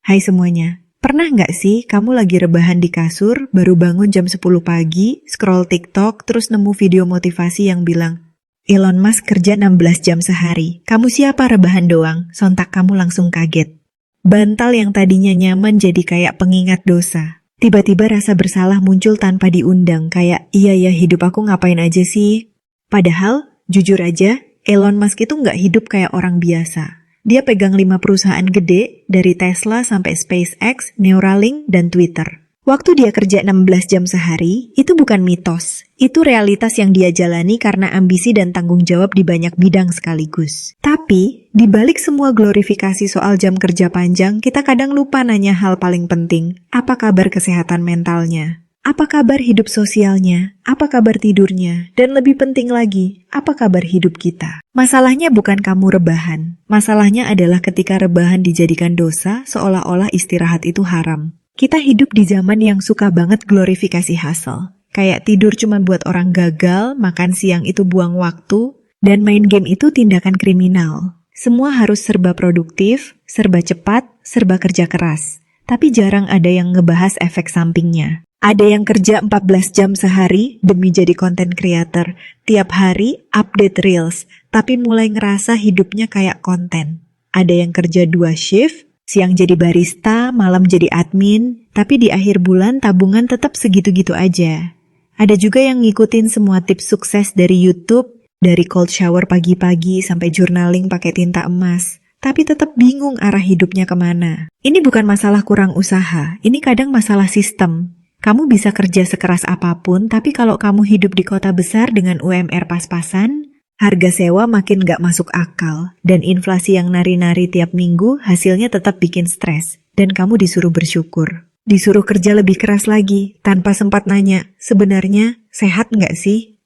Hai semuanya, pernah nggak sih kamu lagi rebahan di kasur, baru bangun jam 10 pagi, scroll TikTok, terus nemu video motivasi yang bilang, Elon Musk kerja 16 jam sehari, kamu siapa rebahan doang, sontak kamu langsung kaget. Bantal yang tadinya nyaman jadi kayak pengingat dosa. Tiba-tiba rasa bersalah muncul tanpa diundang, kayak, iya ya hidup aku ngapain aja sih? Padahal, jujur aja, Elon Musk itu nggak hidup kayak orang biasa. Dia pegang 5 perusahaan gede, dari Tesla sampai SpaceX, Neuralink, dan Twitter. Waktu dia kerja 16 jam sehari, itu bukan mitos. Itu realitas yang dia jalani karena ambisi dan tanggung jawab di banyak bidang sekaligus. Tapi, di balik semua glorifikasi soal jam kerja panjang, kita kadang lupa nanya hal paling penting. Apa kabar kesehatan mentalnya? Apa kabar hidup sosialnya? Apa kabar tidurnya? Dan lebih penting lagi, apa kabar hidup kita? Masalahnya bukan kamu rebahan. Masalahnya adalah ketika rebahan dijadikan dosa, seolah-olah istirahat itu haram. Kita hidup di zaman yang suka banget glorifikasi hustle. Kayak tidur cuma buat orang gagal, makan siang itu buang waktu, dan main game itu tindakan kriminal. Semua harus serba produktif, serba cepat, serba kerja keras. Tapi jarang ada yang ngebahas efek sampingnya. Ada yang kerja 14 jam sehari demi jadi content creator. Tiap hari update reels, tapi mulai ngerasa hidupnya kayak konten. Ada yang kerja 2 shift, siang jadi barista, malam jadi admin, tapi di akhir bulan tabungan tetap segitu-gitu aja. Ada juga yang ngikutin semua tips sukses dari YouTube, dari cold shower pagi-pagi sampai journaling pakai tinta emas. Tapi tetap bingung arah hidupnya kemana. Ini bukan masalah kurang usaha, ini kadang masalah sistem. Kamu bisa kerja sekeras apapun, tapi kalau kamu hidup di kota besar dengan UMR pas-pasan, harga sewa makin gak masuk akal, dan inflasi yang nari-nari tiap minggu hasilnya tetap bikin stres, dan kamu disuruh bersyukur. Disuruh kerja lebih keras lagi, tanpa sempat nanya, sebenarnya sehat gak sih?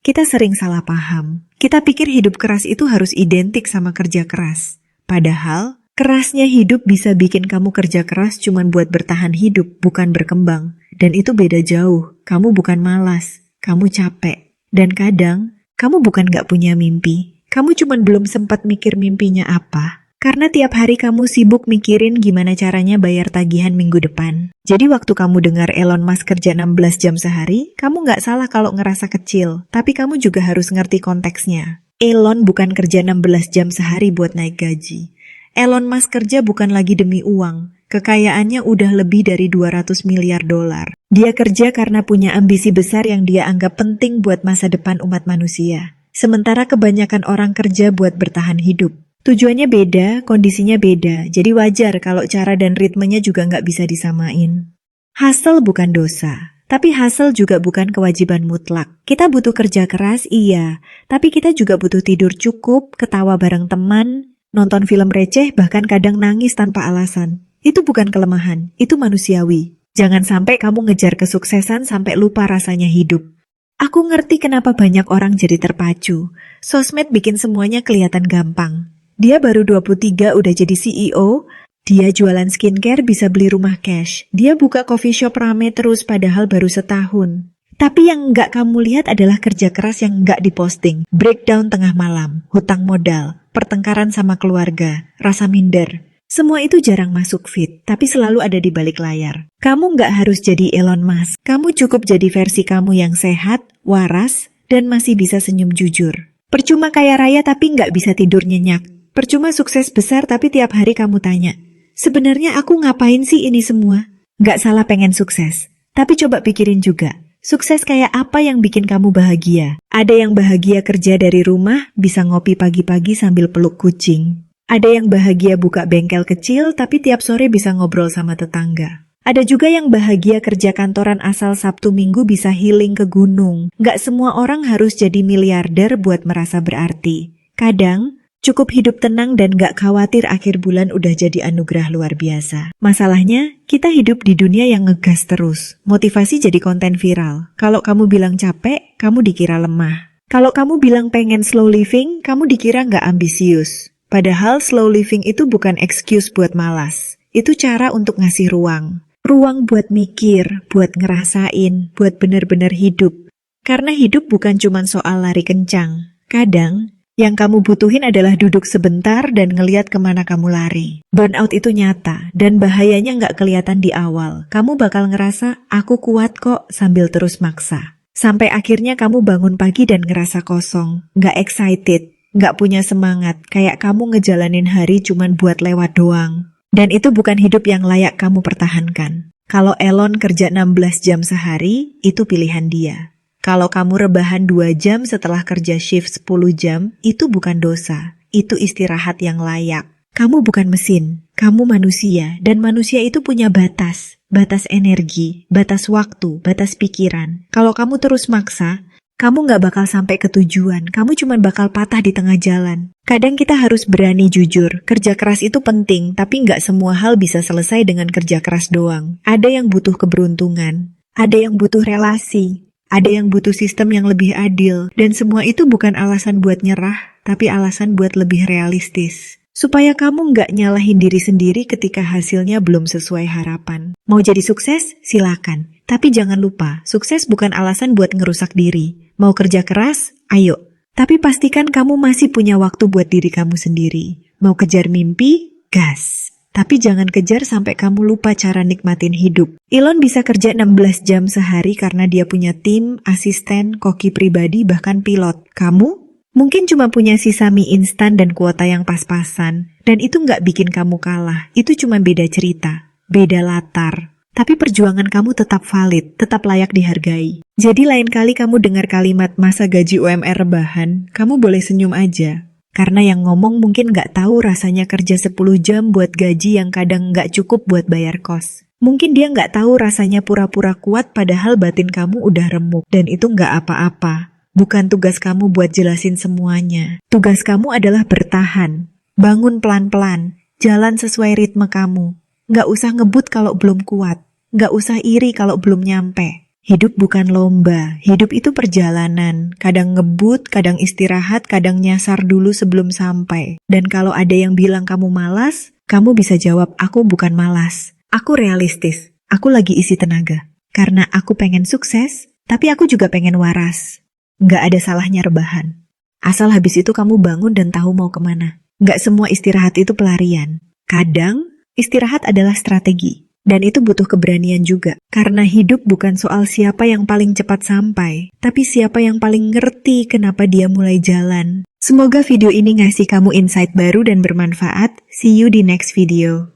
Kita sering salah paham. Kita pikir hidup keras itu harus identik sama kerja keras. Padahal, kerasnya hidup bisa bikin kamu kerja keras cuma buat bertahan hidup, bukan berkembang. Dan itu beda jauh. Kamu bukan malas, kamu capek. Dan kadang, kamu bukan gak punya mimpi. Kamu cuma belum sempat mikir mimpinya apa. Karena tiap hari kamu sibuk mikirin gimana caranya bayar tagihan minggu depan. Jadi waktu kamu dengar Elon Musk kerja 16 jam sehari, kamu gak salah kalau ngerasa kecil. Tapi kamu juga harus ngerti konteksnya. Elon bukan kerja 16 jam sehari buat naik gaji. Elon Musk kerja bukan lagi demi uang. Kekayaannya udah lebih dari 200 miliar dolar. Dia kerja karena punya ambisi besar yang dia anggap penting buat masa depan umat manusia. Sementara kebanyakan orang kerja buat bertahan hidup. Tujuannya beda, kondisinya beda, jadi wajar kalau cara dan ritmenya juga nggak bisa disamain. Hustle bukan dosa, tapi hustle juga bukan kewajiban mutlak. Kita butuh kerja keras, iya, tapi kita juga butuh tidur cukup, ketawa bareng teman, nonton film receh, bahkan kadang nangis tanpa alasan. Itu bukan kelemahan, itu manusiawi. Jangan sampai kamu ngejar kesuksesan sampai lupa rasanya hidup. Aku ngerti kenapa banyak orang jadi terpacu. Sosmed bikin semuanya kelihatan gampang. Dia baru 23 udah jadi CEO, dia jualan skincare bisa beli rumah cash. Dia buka coffee shop rame terus padahal baru setahun. Tapi yang nggak kamu lihat adalah kerja keras yang nggak diposting. Breakdown tengah malam, hutang modal, pertengkaran sama keluarga, rasa minder. Semua itu jarang masuk feed, tapi selalu ada di balik layar. Kamu nggak harus jadi Elon Musk. Kamu cukup jadi versi kamu yang sehat, waras, dan masih bisa senyum jujur. Percuma kaya raya tapi nggak bisa tidur nyenyak. Percuma sukses besar tapi tiap hari kamu tanya, sebenarnya aku ngapain sih ini semua? Nggak salah pengen sukses. Tapi coba pikirin juga, sukses kayak apa yang bikin kamu bahagia? Ada yang bahagia kerja dari rumah, bisa ngopi pagi-pagi sambil peluk kucing. Ada yang bahagia buka bengkel kecil tapi tiap sore bisa ngobrol sama tetangga. Ada juga yang bahagia kerja kantoran asal Sabtu Minggu bisa healing ke gunung. Nggak semua orang harus jadi miliarder buat merasa berarti. Kadang, cukup hidup tenang dan nggak khawatir akhir bulan udah jadi anugerah luar biasa. Masalahnya, kita hidup di dunia yang ngegas terus. Motivasi jadi konten viral. Kalau kamu bilang capek, kamu dikira lemah. Kalau kamu bilang pengen slow living, kamu dikira nggak ambisius. Padahal slow living itu bukan excuse buat malas. Itu cara untuk ngasih ruang. Ruang buat mikir, buat ngerasain, buat benar-benar hidup. Karena hidup bukan cuma soal lari kencang. Kadang, Yang kamu butuhin adalah duduk sebentar dan ngeliat kemana kamu lari. Burnout itu nyata, dan bahayanya nggak kelihatan di awal. Kamu bakal ngerasa, aku kuat kok, sambil terus maksa. Sampai akhirnya kamu bangun pagi dan ngerasa kosong, nggak excited, nggak punya semangat, kayak kamu ngejalanin hari cuman buat lewat doang. Dan itu bukan hidup yang layak kamu pertahankan. Kalau Elon kerja 16 jam sehari, itu pilihan dia. Kalau kamu rebahan 2 jam setelah kerja shift 10 jam, itu bukan dosa. Itu istirahat yang layak. Kamu bukan mesin, kamu manusia, dan manusia itu punya batas. Batas energi, batas waktu, batas pikiran. Kalau kamu terus maksa, kamu nggak bakal sampai ke tujuan, kamu cuma bakal patah di tengah jalan. Kadang kita harus berani jujur, kerja keras itu penting, tapi nggak semua hal bisa selesai dengan kerja keras doang. Ada yang butuh keberuntungan, ada yang butuh relasi, ada yang butuh sistem yang lebih adil, dan semua itu bukan alasan buat nyerah, tapi alasan buat lebih realistis. Supaya kamu nggak nyalahin diri sendiri ketika hasilnya belum sesuai harapan. Mau jadi sukses? Silakan. Tapi jangan lupa, sukses bukan alasan buat ngerusak diri. Mau kerja keras? Ayo. Tapi pastikan kamu masih punya waktu buat diri kamu sendiri. Mau kejar mimpi? Gas. Tapi jangan kejar sampai kamu lupa cara nikmatin hidup. Elon bisa kerja 16 jam sehari karena dia punya tim, asisten, koki pribadi, bahkan pilot. Kamu? Mungkin cuma punya sisa mie instan dan kuota yang pas-pasan. Dan itu nggak bikin kamu kalah. Itu cuma beda cerita, beda latar. Tapi perjuangan kamu tetap valid, tetap layak dihargai. Jadi lain kali kamu dengar kalimat masa gaji UMR rebahan, kamu boleh senyum aja. Karena yang ngomong mungkin nggak tahu rasanya kerja 10 jam buat gaji yang kadang nggak cukup buat bayar kos. Mungkin dia nggak tahu rasanya pura-pura kuat padahal batin kamu udah remuk. Dan itu nggak apa-apa. Bukan tugas kamu buat jelasin semuanya. Tugas kamu adalah bertahan. Bangun pelan-pelan. Jalan sesuai ritme kamu. Nggak usah ngebut kalau belum kuat. Nggak usah iri kalau belum nyampe. Hidup bukan lomba. Hidup itu perjalanan. Kadang ngebut, kadang istirahat, kadang nyasar dulu sebelum sampai. Dan kalau ada yang bilang kamu malas, kamu bisa jawab, aku bukan malas. Aku realistis. Aku lagi isi tenaga. Karena aku pengen sukses, tapi aku juga pengen waras. Nggak ada salahnya rebahan. Asal habis itu kamu bangun dan tahu mau kemana. Nggak semua istirahat itu pelarian. Kadang, istirahat adalah strategi. Dan itu butuh keberanian juga. Karena hidup bukan soal siapa yang paling cepat sampai, tapi siapa yang paling ngerti kenapa dia mulai jalan. Semoga video ini ngasih kamu insight baru dan bermanfaat. See you di next video.